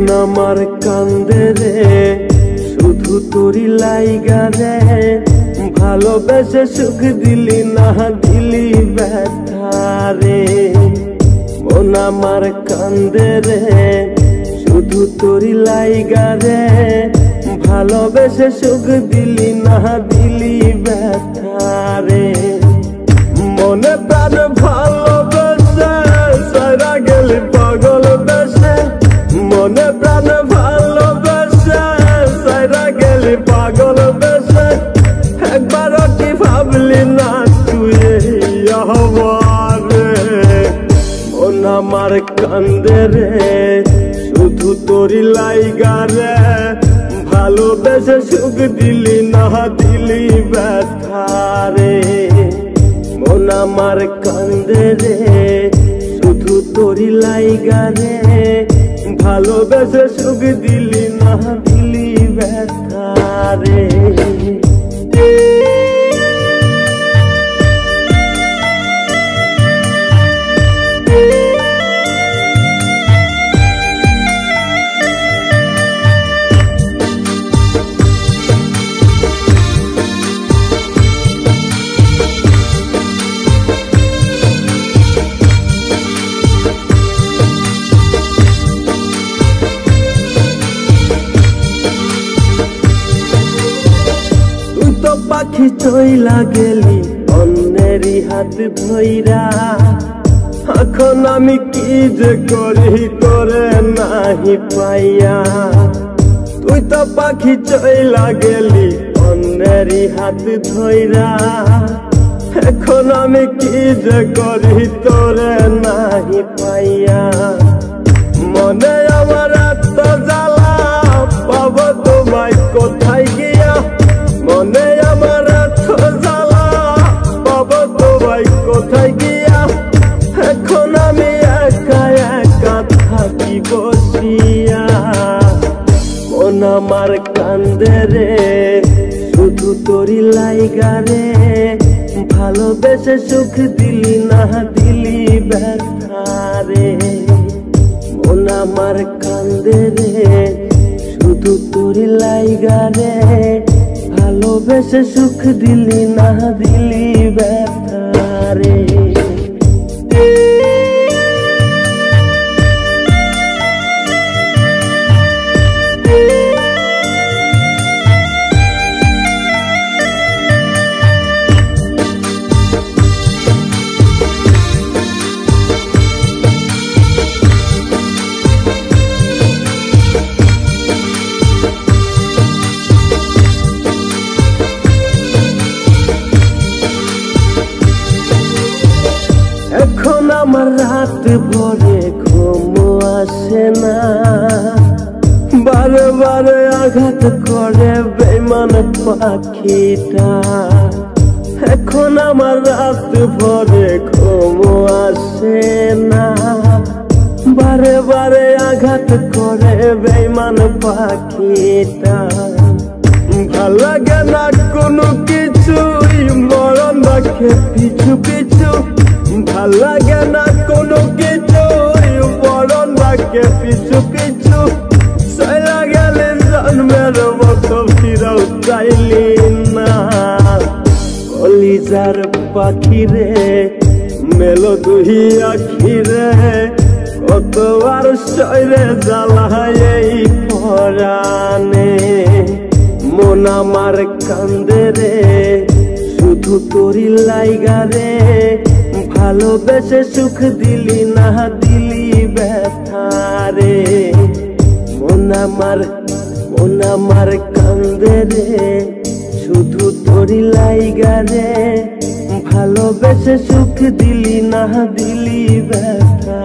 মন আমার কান্দে রে শুধু তোরি লাইগা রে ভালোবেসে সুখ দিলি না দিলি ব্যথা রে মন আমার কান্দে রে শুধু তোরি লাইগা রে ভালোবেসে সুখ দিলি না দিলি ব্যথা রে মনে প্রাণ ভালোবেসে সারা গেলি পাগল বেশে মনে প্রাণ ভালোবেসে সারা গেলি পাগল বেশে একবারও কি ভাবলি না তুই আমারে মন আমার কান্দে রে শুধু তোরি লাইগা রে ভালোবেসে সুখ দিলি না দিলি ব্যথা রে মন আমার কান্দে রে শুধু তোরি লাইগা রে ভালোবেসে সুখ দিলি না দিলি ব্যথা রে পাখি চইলা গেলি অন্যেরই হাত ধইরা এখন আমি কি যে করি তোরে নাহি পাইয়া তুই তো পাখি চইলা গেলি অন্যেরই হাত ধইরা এখন আমি কি যে করি তোরে নাহি পাইয়া মনে আমার এত জ্বালা পাবো তোমায় কোথায় গিয়া মনে আমার এত জ্বালা পাবো তোমায় কোথায় গিয়া এখন আমি একা একা থাকি বসিয়া মন আমার কান্দে রে শুধু তোরি লাইগা রে ভালোবেসে সুখ দিলি না দিলি ব্যথা রে মন আমার কান্দে রে শুধু তোরি লাইগা রে ভালোবেসে সুখ দিলি না দিলি ব্যথা রে এখন আমার রাত ভরে ঘুম আসে না বারে বারে আঘাত করে বেঈমান পাখিটা এখন আমার রাত ভরে ঘুম আসে না বারে বারে আঘাত করে বেঈমান পাখিটা ভাল লাগে না কোনো কিছুই মরণ রাখে পিছু পিছু ভাল লাগে না কোনো কিছু মরণ রাখে পিছু পিছু চলা গেলে জন্মের মতো ফিরাও চাইলি না কলিজার পাখি রে মেলো দুহি আখি রে কতবার শরীরে জ্বালায় এই পরাণে মন আমার কান্দে রে শুধু তোরি লাইগা রে ভালোবেসে সুখ দিলি না দিলি ব্যথা রে মন আমার কান্দে রে শুধু তোরি লাইগা রে ভালোবেসে সুখ দিলি না দিলি ব্যথা